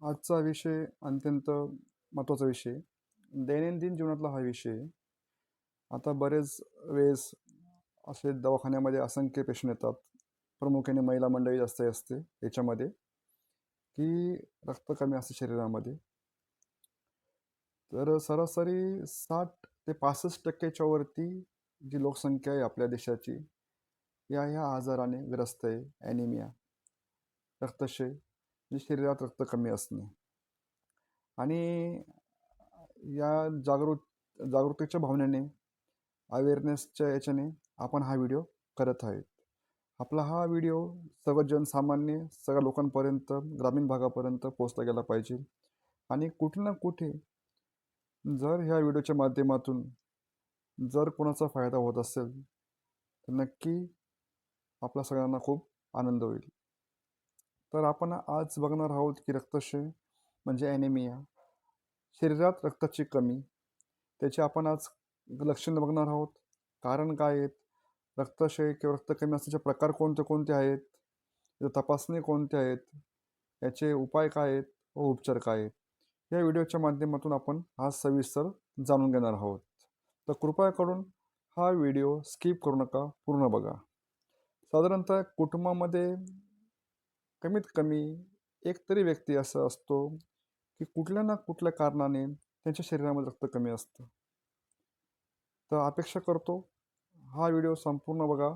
आजचा विषय अत्यंत महत्त्वाचा विषय. दैनंदिन जीवनातला हा विषय. आता बरेच वेळेस असे दवाखान्यामध्ये असंख्य पेशंट येतात. प्रामुख्याने महिला मंडळी जास्त असते याच्यामध्ये, की रक्त कमी असते शरीरामध्ये. तर सरासरी 60 ते 65% वरती जी लोकसंख्या आहे आपल्या देशाची, ह्या आजाराने ग्रस्त आहे. ॲनिमिया, रक्तक्षय, म्हणजे शरीरात रक्त कमी असणे. आणि या जागरूकतेच्या भावनेने, अवेअरनेसच्या याच्याने आपण हा व्हिडिओ करत आहेत. आपला हा व्हिडिओ सर्व जनसामान्य, सगळ्या लोकांपर्यंत, ग्रामीण भागापर्यंत पोहोचला गेला पाहिजे. आणि कुठे ना कुठे जर ह्या व्हिडिओच्या माध्यमातून जर कोणाचा फायदा होत असेल, तर नक्की आपल्या सगळ्यांना खूप आनंद होईल. तर आपण आज बघणार आहोत की रक्तक्षय म्हणजे ॲनिमिया, शरीरात रक्ताची कमी, त्याचे आपण आज लक्षणं बघणार आहोत. कारण काय आहेत, रक्तक्षय किंवा रक्त कमी असण्याचे प्रकार कोणते कोणते आहेत, त्याच्या तपासणी कोणत्या आहेत, याचे उपाय काय आहेत व उपचार काय आहेत, या व्हिडिओच्या माध्यमातून आपण आज सविस्तर जाणून घेणार आहोत. तर कृपया करून हा व्हिडिओ स्किप करू नका, पूर्ण बघा. साधारणतः कुटुंबामध्ये कमीत कमी एक तरी व्यक्ती असा असतो की कुठल्या ना कुठल्या कारणाने त्यांच्या शरीरामध्ये रक्त कमी असतं. तर अपेक्षा करतो हा व्हिडिओ संपूर्ण बघा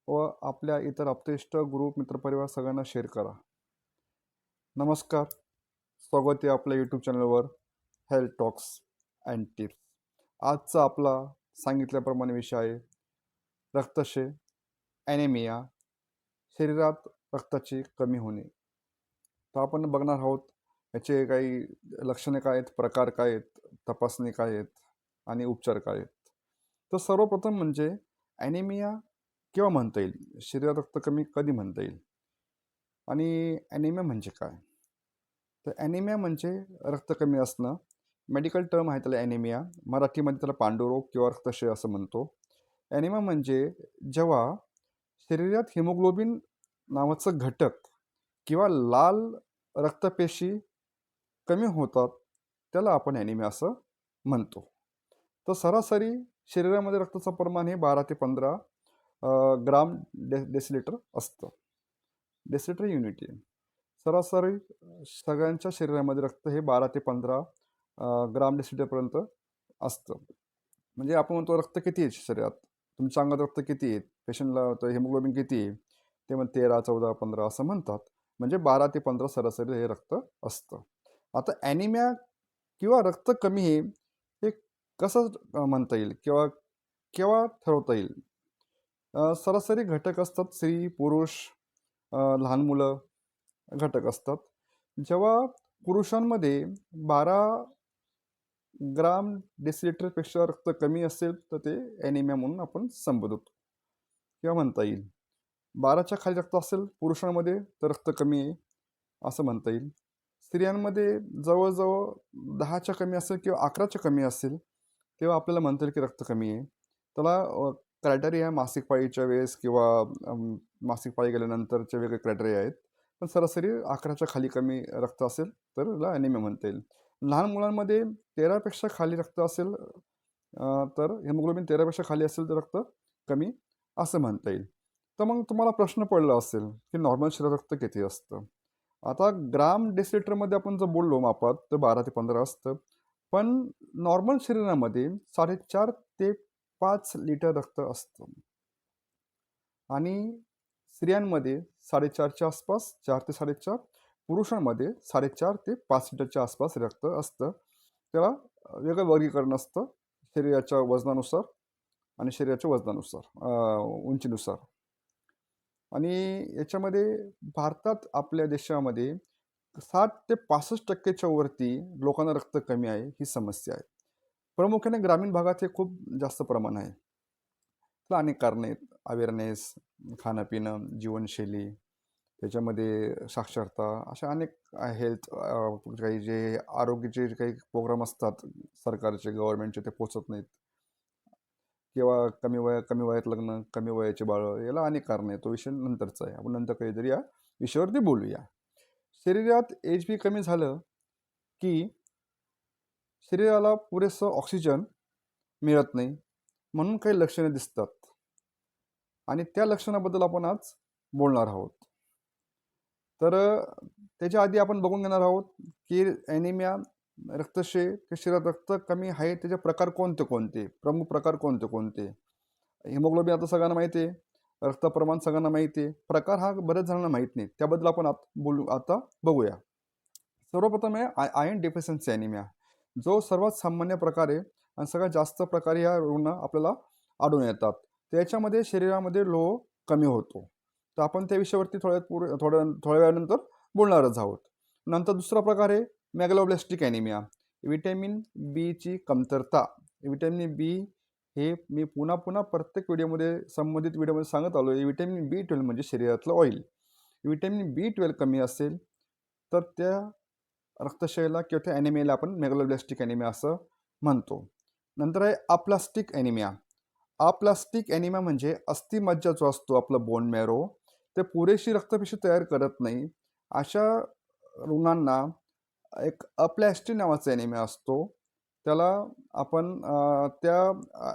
व आपल्या इतर आप्तेष्ट ग्रुप मित्रपरिवार सगळ्यांना शेअर करा. नमस्कार, स्वागत आहे आपल्या यूट्यूब चॅनलवर हेल्थ टॉक्स अँड टिप्स. आजचा आपला सांगितल्याप्रमाणे विषय आहे रक्तक्षय, ॲनिमिया, शरीरात रक्ताची कमी होणे. तर आपण बघणार आहोत याचे काही लक्षणे काय आहेत, प्रकार काय आहेत, तपासणी काय आहेत आणि उपचार काय आहेत. तर सर्वप्रथम म्हणजे ॲनिमिया केव्हा म्हणता येईल, शरीरात रक्त कमी कधी म्हणता येईल आणि ॲनिमिया म्हणजे काय? तर ॲनिमिया म्हणजे रक्त कमी असणं. मेडिकल टर्म आहे त्याला ॲनिमिया. मराठीमध्ये त्याला पांडुरोग किंवा रक्तक्षय असं म्हणतो. ॲनिमिया म्हणजे जेव्हा शरीरात हिमोग्लोबिन नावाचं घटक किंवा लाल रक्तपेशी कमी होतात, त्याला आपण ॲनिमिया असं म्हणतो. तर सरासरी शरीरामध्ये रक्ताचं प्रमाण हे 12 ते 15 ग्राम डेसिलिटर असतं. डेसिलिटर युनिट आहे. सरासरी सगळ्यांच्या शरीरामध्ये रक्त हे 12 ते 15 ग्राम डेसिलिटरपर्यंत असतं. म्हणजे आपण म्हणतो रक्त किती आहे शरीरात, तुमच्या अंगात रक्त किती आहे, पेशंटला तर हिमोग्लोबिन किती आहे, ते मग 13, 14, 15 असं म्हणतात. म्हणजे 12 ते 15 सरासरी हे रक्त असतं. आता ॲनिमिया किंवा रक्त कमी हे कसं म्हणता येईल किंवा केव्हा ठरवता येईल? सरासरी घटक असतात, स्त्री, पुरुष, लहान मुलं घटक असतात. जेव्हा पुरुषांमध्ये 12 ग्राम डेसिलिटरपेक्षा रक्त कमी असेल, तर ते ॲनिमिया म्हणून आपण संबोधतो किंवा म्हणता येईल. 12च्या खाली रक्त असेल पुरुषांमध्ये तर रक्त कमी आहे असं म्हणता येईल. स्त्रियांमध्ये जवळजवळ 10च्या कमी असेल किंवा 11च्या कमी असेल, तेव्हा आपल्याला म्हणता येईल की रक्त कमी आहे. त्याला क्रायटेरिया मासिक पाळीच्या वेळेस किंवा मासिक पाळी गेल्यानंतरचे वेगळे क्रायटेरिया आहेत. पण सरासरी 11च्या खाली कमी रक्त असेल तर त्याला ॲनिमिया म्हणता येईल. लहान मुलांमध्ये 13पेक्षा खाली रक्त असेल, तर हिमोग्लोबिन 13पेक्षा खाली असेल तर रक्त कमी असं म्हणता येईल. तर मग तुम्हाला प्रश्न पडला असेल की नॉर्मल शरीरात रक्त किती असतं? आता ग्राम डेसिलिटरमध्ये आपण जर बोललो मापात तर 12 ते 15 असतं. पण नॉर्मल शरीरामध्ये 4.5 ते 5 लिटर रक्त असतं. आणि स्त्रियांमध्ये 4.5च्या आसपास, 4 ते 4.5, पुरुषांमध्ये 4.5 ते 5 लिटरच्या आसपास रक्त असतं. त्याला वेगळं वर्गीकरण असतं शरीराच्या वजनानुसार आणि शरीराच्या वजनानुसार, उंचीनुसार. आणि याच्यामध्ये भारतात, आपल्या देशामध्ये 60 ते 65% वरती लोकांना रक्त कमी आहे, ही समस्या आहे. प्रामुख्याने ग्रामीण भागात हे खूप जास्त प्रमाण आहे. त्याला अनेक कारणं आहेत. अवेअरनेस, खाणं-पिणं, जीवनशैली, त्याच्यामध्ये साक्षरता, अशा अनेक हेल्थ काही जे आरोग्याचे जे काही प्रोग्राम असतात सरकारचे, गव्हर्नमेंटचे, ते पोचत नाहीत. किंवा कमी वयात लग्न, कमी वयाचे बाळं, याला अनेक कारणं आहेत. तो विषय नंतरचा आहे. आपण नंतर कधीतरी या विषयावरती बोलूया. शरीरात एच बी कमी झालं की शरीराला पुरेसं ऑक्सिजन मिळत नाही, म्हणून काही लक्षणे दिसतात आणि त्या लक्षणाबद्दल आपण आज बोलणार आहोत. तर त्याच्या आधी आपण बघून घेणार आहोत की ॲनिमिया, रक्तक्षय, शरीरात रक्त कमी आहे त्याचे प्रकार कोणते कोणते, प्रमुख प्रकार कोणते कोणते. हिमोग्लोबिन आता सगळ्यांना माहिती आहे, रक्तप्रमाण सगळ्यांना माहिती आहे, प्रकार हा बऱ्याच जणांना माहीत नाही, त्याबद्दल आपण आता बघूया. सर्वप्रथम आहे आयर्न डेफिशियन्सी ॲनिमिया, जो सर्वात सामान्य प्रकार आहे आणि सगळ्यात जास्त प्रकारे या रुग्ण आपल्याला आढळून येतात. त्याच्यामध्ये शरीरामध्ये लोह कमी होतो. तर आपण त्या विषयावरती थोड्या वेळानंतर बोलणारच आहोत. नंतर दुसरा प्रकार आहे मॅगलोब्लास्टिक ॲनिमिया, व्हिटॅमिन बीची कमतरता. व्हिटॅमिन बी हे मी पुन्हा पुन्हा प्रत्येक व्हिडिओमध्ये संबंधित व्हिडिओमध्ये सांगत आलो आहे. व्हिटॅमिन B12 म्हणजे शरीरातलं ऑइल. व्हिटॅमिन B12 कमी असेल तर त्या रक्तक्षयाला किंवा त्या ॲनिमियाला आपण मॅगलोब्लास्टिक ॲनिमिया असं म्हणतो. नंतर आहे अप्लास्टिक ॲनिमिया. अप्लास्टिक ॲनिमिया म्हणजे अस्थिमज्जा जो असतो आपलं बोन मॅरो, ते पुरेशी रक्तपेशी तयार करत नाही. अशा रुग्णांना एक अप्लॅस्टी नावाचा ॲनिमिया असतो. त्याला आपण त्या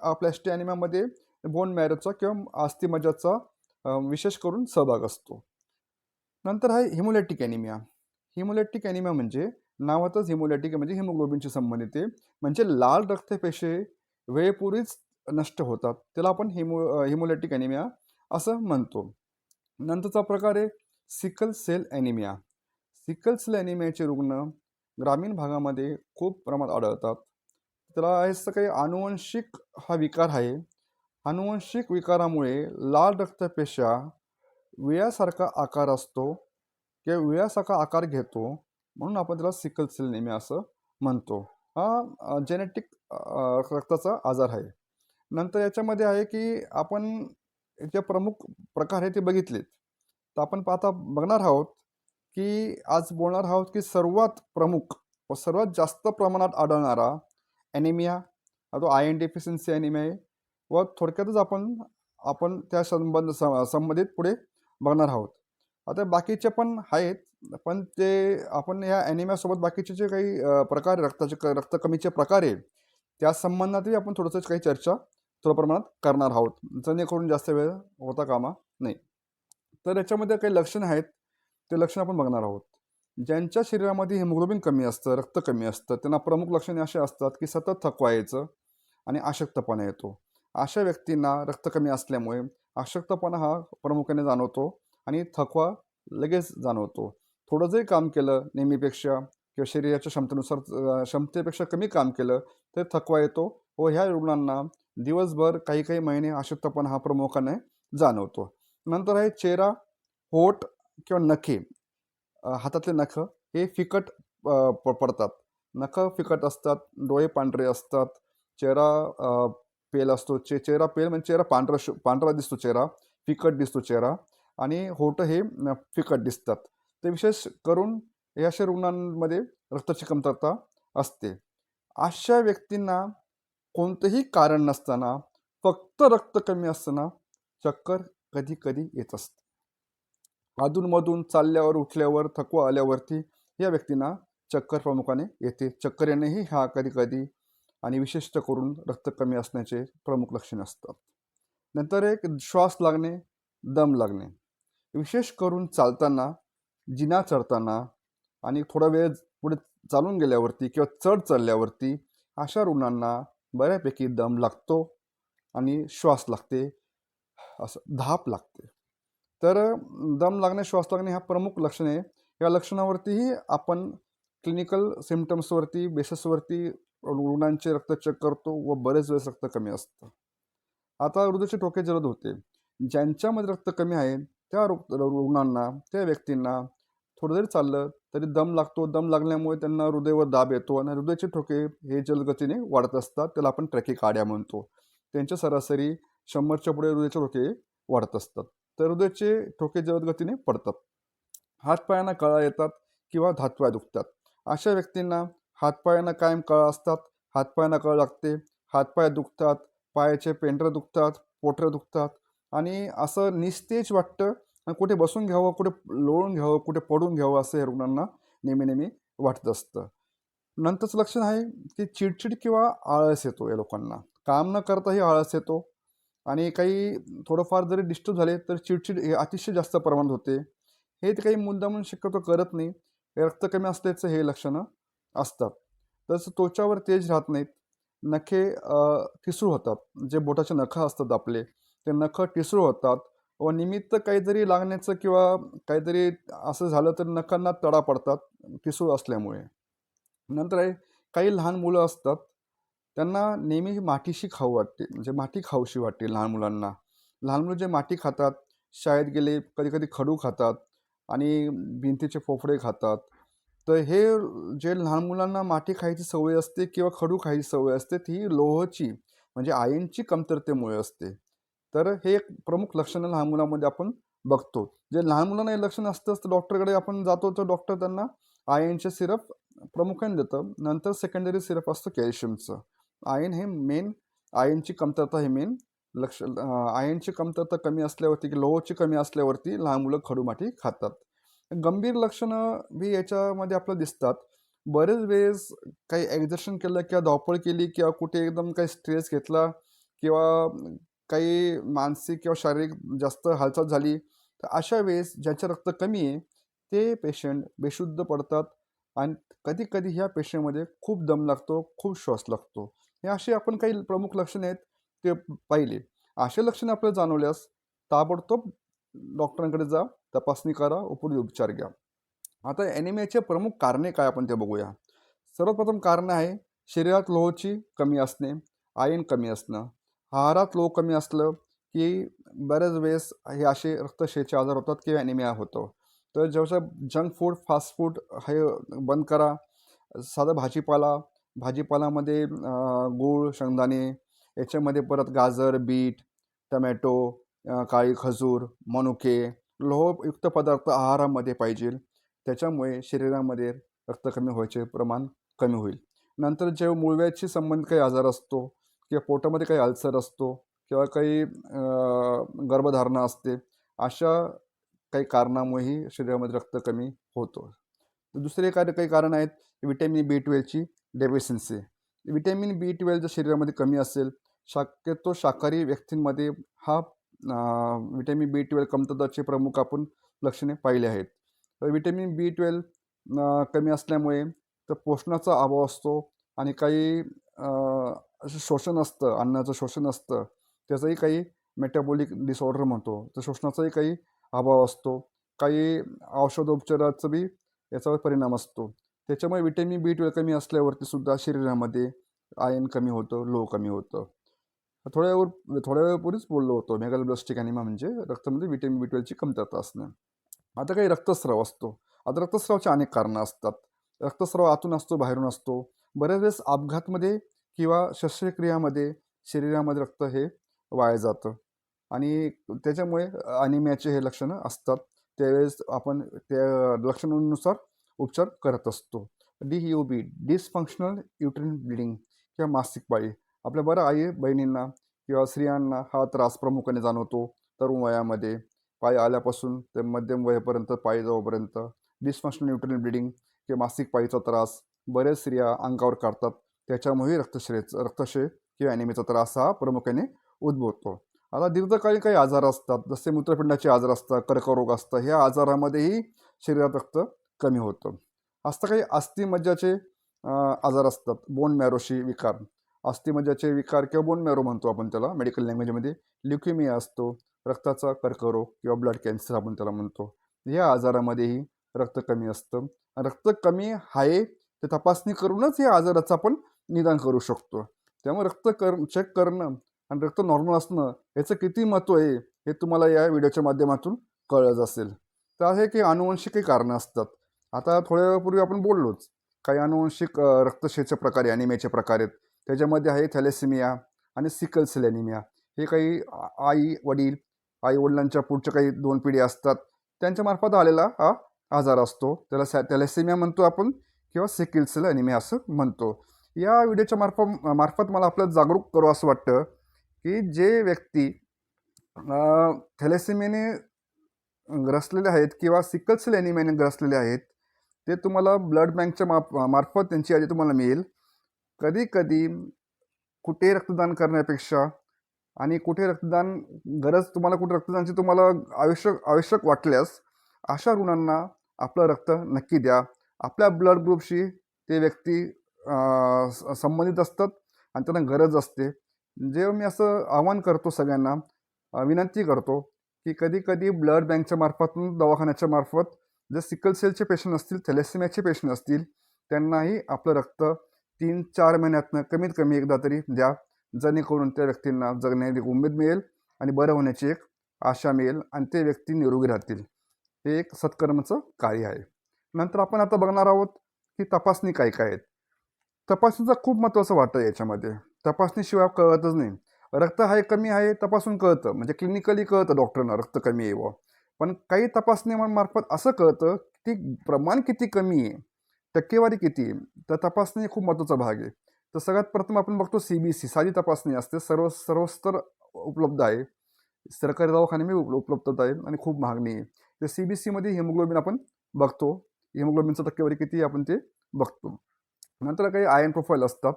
अप्लॅस्टी ॲनिमियामध्ये बोन मॅरोचा किंवा अस्थिमज्जाचा विशेष करून सहभाग असतो. नंतर आहे हिमोलॅटिक ॲनिमिया. हिमोलॅटिक ॲनिमिया म्हणजे नावातच हिमोलॅटिक म्हणजे हिमोग्लोबिनशी संबंधित आहे. म्हणजे लाल रक्तपेशी वेळेपूर्वीच नष्ट होतात, त्याला आपण हिमोलॅटिक ॲनिमिया असं म्हणतो. नंतरचा प्रकार आहे sickle cell anaemia. Sickle cell ॲनिमियाचे रुग्ण ग्रामीण भागामध्ये खूप प्रमाणात आढळतात. त्याला असं काही आनुवंशिक हा विकार आहे. आनुवंशिक विकारामुळे लाल रक्तपेशा विळ्यासारखा आकार असतो किंवा विळ्यासारखा आकार घेतो, म्हणून आपण त्याला सिकल सेल ॲनिमिया असं म्हणतो. हा जेनेटिक रक्ताचा आजार आहे. नंतर याच्यामध्ये आहे की आपण जे प्रमुख प्रकार आहे ते बघितलेत. तर आपण आता बघणार आहोत की आज बोलणार आहोत की सर्वात प्रमुख व सर्वात जास्त प्रमाणात आढळणारा ॲनिमिया हा तो आयर्न डेफिशियन्सी ॲनिमिया आहे. व थोडक्यातच आपण आपण त्या संबंधित पुढे बघणार आहोत. आता बाकीचे पण आहेत, पण ते आपण या ॲनिमियासोबत बाकीचे जे काही प्रकार रक्त कमीचे प्रकार आहे त्या संबंधातही आपण थोडंसं काही चर्चा थोड्या प्रमाणात करणार आहोत, जेणेकरून जास्त वेळ होता कामा नाही. तर याच्यामध्ये काही लक्षणं आहेत, ते लक्षणं आपण बघणार आहोत. ज्यांच्या शरीरामध्ये हिमोग्लोबिन कमी असतं, रक्त कमी असतं, त्यांना प्रमुख लक्षणे असे असतात की सतत थकवा यायचं आणि अशक्तपणा येतो. अशा व्यक्तींना रक्त कमी असल्यामुळे अशक्तपणा हा प्रामुख्याने जाणवतो आणि थकवा लगेच जाणवतो. थोडं जरी काम केलं नेहमीपेक्षा किंवा शरीराच्या क्षमतेपेक्षा कमी काम केलं तर थकवा येतो व ह्या रुग्णांना दिवसभर काही काही महिने अशक्तपणा हा प्रामुख्याने जाणवतो. नंतर आहे चेहरा, होठ किंवा नखे, हातातले नख हे फिकट पडतात. नखं फिकट असतात, डोळे पांढरे असतात, चेहरा पेल असतो. चेहरा पेल म्हणजे चेहरा पांढरा दिसतो, चेहरा फिकट दिसतो चेहरा आणि होठ हे फिकट दिसतात. ते विशेष करून या अशा रुग्णांमध्ये रक्ताची कमतरता असते. अशा व्यक्तींना कोणतंही कारण नसताना फक्त रक्त कमी असताना चक्कर कधी कधी येत असते. अधूनमधून चालल्यावर उठल्यावर थकवा आल्यावरती या व्यक्तींना चक्कर प्रामुख्याने येते. चक्कर येणेही हा कधी कधी आणि विशेषतः करून रक्त कमी असण्याचे प्रमुख लक्षणे असतात. नंतर एक श्वास लागणे, दम लागणे, विशेष करून चालताना, जिना चढताना आणि थोडा वेळ पुढे चालून गेल्यावरती किंवा चढ चढल्यावरती अशा रुग्णांना बऱ्यापैकी दम लागतो आणि श्वास लागते, असं धाप लागते. तर दम लागणे, श्वास लागणे हा प्रमुख लक्षण आहे. या लक्षणावरतीही आपण क्लिनिकल सिम्पटम्सवरती बेसिसवरती रुग्णांचे रक्त चेक करतो व बरेच वेळेस रक्त कमी असतं. आता हृदयाचे ठोके जलद होते. ज्यांच्यामध्ये रक्त कमी आहे त्या रुग्णांना, त्या व्यक्तींना थोडं जरी चाललं तरी दम लागतो. दम लागल्यामुळे त्यांना हृदयावर दाब येतो आणि हृदयाचे ठोके हे जलदगतीने वाढत असतात. त्याला आपण ट्रॅकिकार्डिया म्हणतो. त्यांच्या सरासरी 100च्या पुढे हृदयाचे ठोके वाढत असतात. तर हृदयाचे ठोके जलदगतीने पडतात. हातपायांना कळा येतात किंवा हातपाय दुखतात. अशा व्यक्तींना हातपायांना कायम कळा असतात, हातपायांना कळ लागते, हातपाय दुखतात, पायाचे पेंढरं दुखतात, पोटरं दुखतात आणि असं निस्तेज वाटतं आणि कुठे बसून घ्यावं, कुठे लोळून घ्यावं, कुठे पडून घ्यावं असं या रुग्णांना नेहमी नेहमी वाटत असतं. नंतरचं लक्षण आहे की चिडचिड किंवा आळस येतो या लोकांना. काम न करताही आळस येतो आणि काही थोडंफार जरी डिस्टर्ब झाले तर चिडचिड हे अतिशय जास्त प्रमाणात होते. हे ते काही मुद्दामून शक्यतो करत नाही. रक्त कमी असल्याचं हे लक्षणं असतात. तसं त्वचावर तेज राहत नाहीत. नखे ठिसूळ होतात. जे बोटाचे नखं असतात आपले, ते नखं ठिसूळ होतात व निमित्त काहीतरी लागण्याचं किंवा काहीतरी असं झालं तर नखांना तडा पडतात ठिसूळ असल्यामुळे. नंतर आहे काही लहान मुलं असतात, त्यांना नेहमी मातीशी खाऊ वाटते, म्हणजे माती खाऊशी वाटते लहान मुलांना. लहान मुलं जे माती खातात, शाळेत गेले कधी-कधी खडू खातात आणि भिंतीचे फोफडे खातात. तर हे जे लहान मुलांना माती खायची सवय असते किंवा खडू खायची सवय असते, ती लोहाची म्हणजे आयर्नची कमतरतेमुळे असते. तर हे एक प्रमुख लक्षणं लहान मुलांमध्ये आपण बघतो. जे लहान मुलांना हे लक्षण असतं तर डॉक्टरकडे आपण जातो, तर डॉक्टर त्यांना आयर्नचे सिरप प्रामुख्याने देतं. नंतर सेकंडरी सिरप असतं कॅल्शियमचं. आयर्न हे मेन आयर्नची कमतरता हे मेन आयर्नची कमतरता कमी असल्यावरती की लोहची कमी असल्यावरती लहान मुलं खडू-माती खातात. गंभीर लक्षणं बी याच्यामध्ये आपल्याला दिसतात. बरेच वेळेस काही एक्झर्शन केलं किंवा धावपळ केली किंवा कुठे एकदम काही स्ट्रेस घेतला किंवा काही मानसिक किंवा शारीरिक जास्त हालचाल झाली, तर अशा वेळेस ज्याचं रक्त कमी आहे, ते पेशंट बेशुद्ध पडतात आणि कधी-कधी ह्या पेशंटमध्ये खूप दम लागतो, खूप श्वास लागतो. हे असे आपण काही प्रमुख लक्षणे आहेत ते पाहिले. असे लक्षणे आपल्याला जाणवल्यास ताबडतोब डॉक्टरांकडे जा, तपासणी करा, उपयुक्त उपचार घ्या. आता ॲनिमियाचे प्रमुख कारणे काय आपण ते बघूया. सर्वप्रथम कारण आहे शरीरात लोहची कमी असणे, आयर्न कमी असणं. आहारात लोह कमी असलं की बऱ्याच वेळेस हे असे रक्तशयेचे आजार होतात किंवा ॲनिमिया होतो. तर जसं जंक फूड, फास्ट फूड हे बंद करा. साधं भाजीपाला, भाजीपालामध्ये गूळ, शेंगदाणे याच्यामध्ये परत गाजर, बीट, टमॅटो, काळी खजूर, मनुके, लोहयुक्त पदार्थ आहारामध्ये पाहिजे. त्याच्यामुळे शरीरामध्ये रक्त कमी व्हायचे प्रमाण कमी होईल. नंतर जे मूळव्याधी संबंधित काही आजार असतो किंवा पोटामध्ये काही अल्सर असतो किंवा काही गर्भधारणा असते, अशा काही कारणामुळेही शरीरामध्ये रक्त कमी होतो. दुसरे काही कारण आहेत व्हिटॅमिन B12ची डेफिशियन्सी. व्हिटॅमिन B12 जर शरीरामध्ये कमी असेल, शक्यतो शाकाहारी व्यक्तींमध्ये हा व्हिटॅमिन B12 कमतरतेचे प्रमुख आपण लक्षणे पाहिले आहेत. तर व्हिटॅमिन B12 कमी असल्यामुळे तर पोषणाचा अभाव असतो आणि काही असं शोषण असतं, अन्नाचं शोषण असतं. त्याचंही काही मेटाबॉलिक डिसऑर्डर म्हणतो, तर शोषणाचाही काही अभाव असतो. काही औषधोपचाराचं बी याच्यावर परिणाम असतो. त्याच्यामुळे व्हिटॅमिन B12 कमी असल्यावरती सुद्धा शरीरामध्ये आयर्न कमी होतं, लोह कमी होतं. थोड्या वेळापूर्वीच बोललो होतो मेगॅलोब्लास्टिक ॲनिमिया म्हणजे रक्तामध्ये व्हिटॅमिन B12ची कमतरता असणं. आता काही रक्तस्राव असतो. आता रक्तस्रावाची अनेक कारणं असतात. रक्तस्राव आतून असतो, बाहेरून असतो. बऱ्याच वेळेस अपघातामध्ये किंवा शस्त्रक्रियामध्ये शरीरामध्ये रक्त हे वाया जातं आणि त्याच्यामुळे ॲनिमियाचे हे लक्षणं असतात. त्यावेळेस आपण त्या लक्षणांनुसार उपचार करत असतो. DUB डिसफंक्शनल युट्राइन ब्लीडिंग किंवा मासिक पाळी. आपल्या बऱ्या आई बहिणींना किंवा स्त्रियांना हा त्रास प्रामुख्याने जाणवतो तरुण वयामध्ये. पाळी आल्यापासून ते मध्यम वयापर्यंत पाळी जाऊपर्यंत डिसफंक्शनल युट्राइन ब्लीडिंग किंवा मासिक पाळीचा त्रास बऱ्याच स्त्रिया अंगावर काढतात. त्याच्यामुळे रक्तक्षय किंवा ॲनिमियाचा त्रास हा प्रामुख्याने उद्भवतो. आता दीर्घकालीन काही आजार असतात, जसे मूत्रपिंडाचे आजार असतात, कर्करोग असतं. ह्या आजारामध्येही शरीरात रक्त कमी होतं. असतं काही अस्थिमज्जाचे आजार असतात, बोन मॅरोशी विकार. अस्थिमज्जाचे विकार किंवा बोन मॅरो म्हणतो आपण त्याला मेडिकल लँग्वेजमध्ये. ल्युकेमिया असतो, रक्ताचा कर्करोग किंवा ब्लड कॅन्सर आपण त्याला म्हणतो. या आजारामध्येही रक्त कमी असतं. रक्त कमी आहे ते तपासणी करूनच या आजाराचं आपण निदान करू शकतो. त्यामुळे चेक करणं आणि रक्त नॉर्मल असणं याचं किती महत्त्व आहे हे तुम्हाला या व्हिडिओच्या माध्यमातून कळलं असेल. तर आहे की आनुवंशिकही कारणं असतात. आता थोड्या वेळापूर्वी आपण बोललोच. काही आनुवंशिक रक्तक्षयाचे प्रकार आहे, ॲनिमियाचे प्रकार आहेत. त्याच्यामध्ये आहे थॅलेसेमिया आणि सिकल सेल ॲनिमिया. हे काही आई-वडील, आई-वडिलांच्या पुढच्या काही 2 पिढ्या असतात, त्यांच्यामार्फत आलेला हा आजार असतो. त्याला थॅलेसेमिया म्हणतो आपण किंवा सिकल सेल ॲनिमिया असं म्हणतो. या व्हिडिओच्या मार्फत मला आपल्याला जागरूक करू असं वाटतं, की जे व्यक्ती थॅलेसेमियाने ग्रसलेले आहेत किंवा सिकल सेल ॲनिमियाने ग्रसलेले आहेत, ते तुम्हाला ब्लड बँकच्या मार्फत त्यांची यादी तुम्हाला मिळेल. कधी कधी कुठे रक्तदान करण्यापेक्षा आणि कुठे रक्तदान गरज तुम्हाला कुठे रक्तदानाची तुम्हाला आवश्यक आवश्यक वाटल्यास अशा रुग्णांना आपलं रक्त नक्की द्या. आपल्या ब्लड ग्रुपशी ते व्यक्ती संबंधित असतात आणि त्यांना गरज असते. जेव्हा मी असं आवाहन करतो सगळ्यांना, विनंती करतो की कधी कधी ब्लड बँकच्या मार्फतून दवाखान्याच्या मार्फत जर सिकल सेलचे पेशंट असतील, थॅलेसेमियाचे पेशंट असतील, त्यांनाही आपलं रक्त 3-4 महिन्यातनं कमीत कमी एकदा तरी द्या. जेणेकरून त्या व्यक्तींना जगण्याची उमेद मिळेल आणि बरं होण्याची एक आशा मिळेल आणि ते व्यक्ती निरोगी राहतील. हे एक सत्कर्माचं कार्य आहे. नंतर आपण आता बघणार आहोत की तपासणी काय काय आहेत. तपासणीचं खूप महत्त्वाचं वाटतं याच्यामध्ये. तपासणीशिवाय कळतच नाही. रक्त आहे कमी आहे तपासून कळतं, म्हणजे क्लिनिकली कळतं डॉक्टरना रक्त कमी आहे बुवा. पण काही तपासणीमार्फत असं कळतं की प्रमाण किती कमी आहे, टक्केवारी किती आहे. तर तपासणी खूप महत्त्वाचा भाग आहे. तर सगळ्यात प्रथम आपण बघतो CBC, साधी तपासणी असते, सर्वस्तर उपलब्ध आहे. सरकारी दवाखान्यामध्ये उपलब्धता आहे आणि खूप मागणी आहे. तर CBCमध्ये हिमोग्लोबिन आपण बघतो. हिमोग्लोबिनचं टक्केवारी किती आहे आपण ते बघतो. नंतर काही आयर्न प्रोफाईल असतात.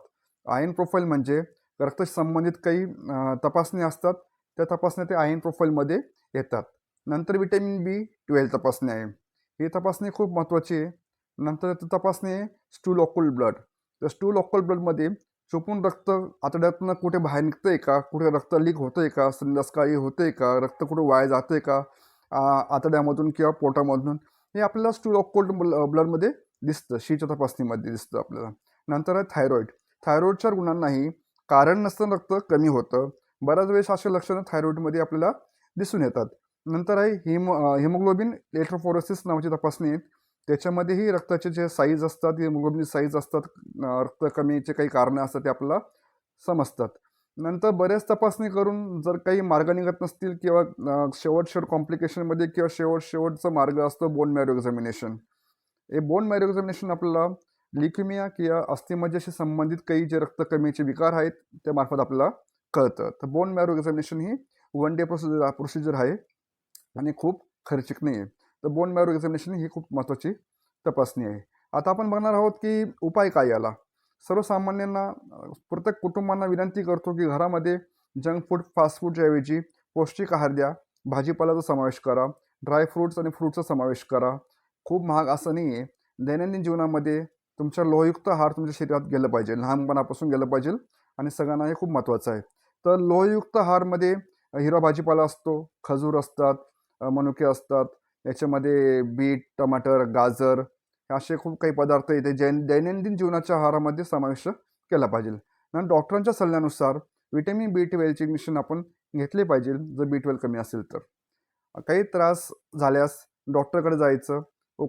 आयर्न प्रोफाईल म्हणजे रक्ताशी संबंधित काही तपासणी असतात. त्या तपासण्या ते आयर्न प्रोफाईलमध्ये येतात. नंतर व्हिटॅमिन B12 तपासणी आहे. ही तपासणी खूप महत्त्वाची आहे. नंतर तपासणी आहे स्टूल ऑक्युल ब्लड. तर स्टूल ऑक्युल ब्लडमध्ये चुकून रक्त आतड्यातनं कुठे बाहेर निघतंय का, कुठे रक्त लीक होतंय का, संडासकाळी होतंय का, रक्त कुठे वाया जातंय का आतड्यामधून किंवा पोटामधून, हे आपल्याला स्टूल ऑक्युल ब्लडमध्ये दिसतं. शीच्या तपासणीमध्ये दिसतं आपल्याला. नंतर आहे थायरॉईड. थायरॉईडच्या रुग्णांनाही कारण नसताना रक्त कमी होतं. बऱ्याच वेळेस असे लक्षणं थायरॉईडमध्ये आपल्याला दिसून येतात. नंतर आहे हिमोग्लोबिन इलेक्ट्रोफोरेसिस नावाची तपासणी आहे. त्याच्यामध्येही रक्ताचे जे साईज असतात, हिमोग्लोबिनचे साईज असतात, रक्त कमीचे काही कारणं असतात ते आपल्याला समजतात. नंतर बऱ्याच तपासणी करून जर काही मार्ग निघत नसतील किंवा शेवट कॉम्प्लिकेशनमध्ये किंवा शेवटचा मार्ग असतो बोन मॅरो एक्झामिनेशन. हे बोन मॅरो एक्झामिनेशन आपल्याला लिक्युमिया किंवा अस्थिमज्जेशी संबंधित काही जे रक्त कमीचे विकार आहेत त्यामार्फत आपल्याला कळतं. तर बोन मॅरो एक्झामिनेशन ही 1 डे प्रोसिजर आहे आणि खूप खर्चिक नाही आहे. तर बोन मॅरो एक्झामिनेशन ही खूप महत्त्वाची तपासणी आहे. आता आपण बघणार आहोत की उपाय काय याला. सर्वसामान्यांना प्रत्येक कुटुंबांना विनंती करतो की घरामध्ये जंक फूड, फास्ट फूडच्या ऐवजी पौष्टिक आहार द्या. भाजीपाल्याचा समावेश करा. ड्राय फ्रूट्स आणि फ्रूटचा समावेश करा. खूप महाग असं नाही आहे. दैनंदिन जीवनामध्ये तुमच्या लोहयुक्त आहार तुमच्या शरीरात गेलं पाहिजे. लहानपणापासून गेलं पाहिजे आणि सगळ्यांना हे खूप महत्त्वाचं आहे. तर लोहयुक्त आहारमध्ये हिरवा भाजीपाला असतो, खजूर असतात, मनुके असतात. याच्यामध्ये बीट, टमाटर, गाजर असे खूप काही पदार्थ इथे दैनंदिन जीवनाच्या आहारामध्ये समावेश केला पाहिजे. आणि डॉक्टरांच्या सल्ल्यानुसार व्हिटॅमिन B12चे इंजेक्शन आपण घेतले पाहिजे जर B12 कमी असेल तर. काही त्रास झाल्यास डॉक्टरकडे जायचं.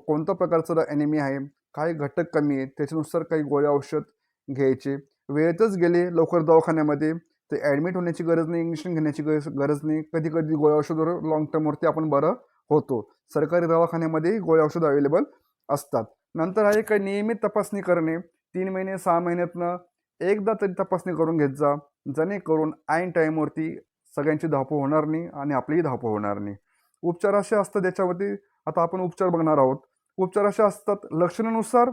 कोणत्या प्रकारचं ॲनिमिया आहे, काय घटक कमी आहेत, त्याच्यानुसार काही गोळ्या औषध घ्यायचे. वेळेतच गेले लवकर दवाखान्यामध्ये तर ॲडमिट होण्याची गरज नाही, इंजेक्शन घेण्याची गरज नाही. कधी कधी गोळ्या औषधावर लाँग टर्मवरती आपण बरं होतो. सरकारी दवाखान्यामध्ये गोळ्या औषधं अवेलेबल असतात. नंतर आहे काही नियमित तपासणी करणे. 3 महिने 6 महिन्यातनं एकदा तरी तपासणी करून घेत जा. जेणेकरून ऐन टाईमवरती सगळ्यांची धावपळ होणार नाही आणि आपलीही धावपळ होणार नाही. उपचार असे असतात त्याच्यावरती. आता आपण उपचार बघणार आहोत. उपचार असे असतात लक्षणानुसार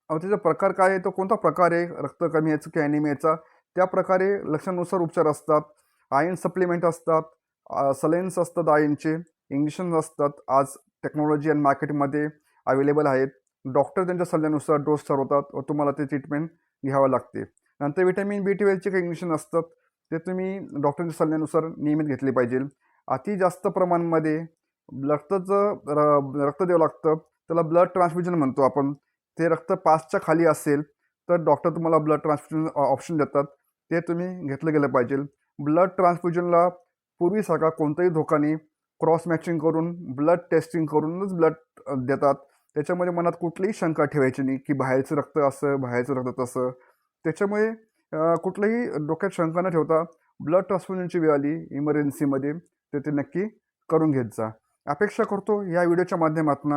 त्याचा प्रकार काय आहे, तो कोणता प्रकार आहे रक्त कमी याचा की ॲनिमियाचा, त्या प्रकारे लक्षणानुसार उपचार असतात. आयर्न सप्लिमेंट असतात, सलाईन्स असतात आयर्नचे, इंजेक्शन्स असतात. आज टेक्नॉलॉजी आणि मार्केटमध्ये अवेलेबल आहेत. डॉक्टर त्यांच्या सल्ल्यानुसार डोस ठरवतात व तुम्हाला ते ट्रीटमेंट घ्यावं लागते. नंतर व्हिटॅमिन B12चे काही इंजेक्शन असतात, ते तुम्ही डॉक्टरच्या सल्ल्यानुसार नियमित घेतले पाहिजे. अति जास्त प्रमाणामध्ये रक्त द्यावं लागतं. त्याला ब्लड ट्रान्सफ्युजन म्हणतो आपण. ते रक्त 5च्या खाली असेल तर डॉक्टर तुम्हाला ब्लड ट्रान्सफ्युजन ऑप्शन देतात. ते तुम्ही घेतलं गेलं पाहिजे. ब्लड ट्रान्सफ्युजनला पूर्वीसारखा कोणताही धोका नाही. क्रॉस मॅचिंग करून, ब्लड टेस्टिंग करूनच ब्लड देतात. त्याच्यामध्ये मनात कुठलीही शंका ठेवायची नाही की बाहेरचं रक्त असं, बाहेरचं रक्त तसं. त्याच्यामुळे कुठलंही डोक्यात शंका न ठेवता ब्लड ट्रान्सफ्युजनची वेळ आली इमर्जन्सीमध्ये तर ते नक्की करून घेत जा. अपेक्षा करतो या व्हिडिओच्या माध्यमातून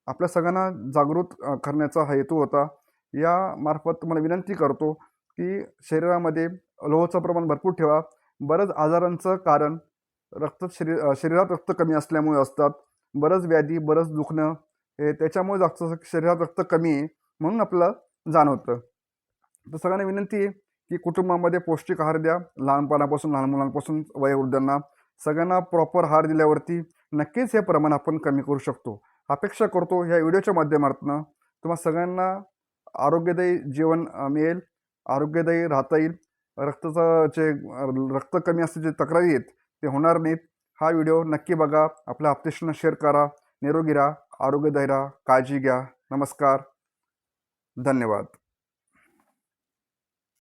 आपल्या सगळ्यांना जागृत करण्याचा हा हेतू होता. यामार्फत तुम्हाला विनंती करतो की शरीरामध्ये लोहाचं प्रमाण भरपूर ठेवा. बऱ्याच आजारांचं कारण शरीरात रक्त कमी असल्यामुळे असतात. बरंच व्याधी, बरंच दुखणं हे त्याच्यामुळे जास्त शरीरात रक्त कमी आहे म्हणून आपल्याला जाणवतं. तर सगळ्यांना विनंती आहे की कुटुंबामध्ये पौष्टिक आहार द्या. लहानपणापासून, लहान मुलांपासून वयोवृद्धांना सगळ्यांना प्रॉपर आहार दिल्यावरती नक्कीच हे प्रमाण आपण कमी करू शकतो. अपेक्षा करतो ह्या व्हिडिओच्या माध्यमातून तुम्हा सगळ्यांना आरोग्यदायी जीवन मिळेल, आरोग्यदायी राहता येईल. रक्ताचं जे रक्त कमी असण्याची तक्रारी आहेत ते होणार नाहीत. हा व्हिडिओ नक्की बघा, आपल्या आप्तेष्टांना शेअर करा. निरोगी राहा, आरोग्यदायी राहा, काळजी घ्या. नमस्कार, धन्यवाद.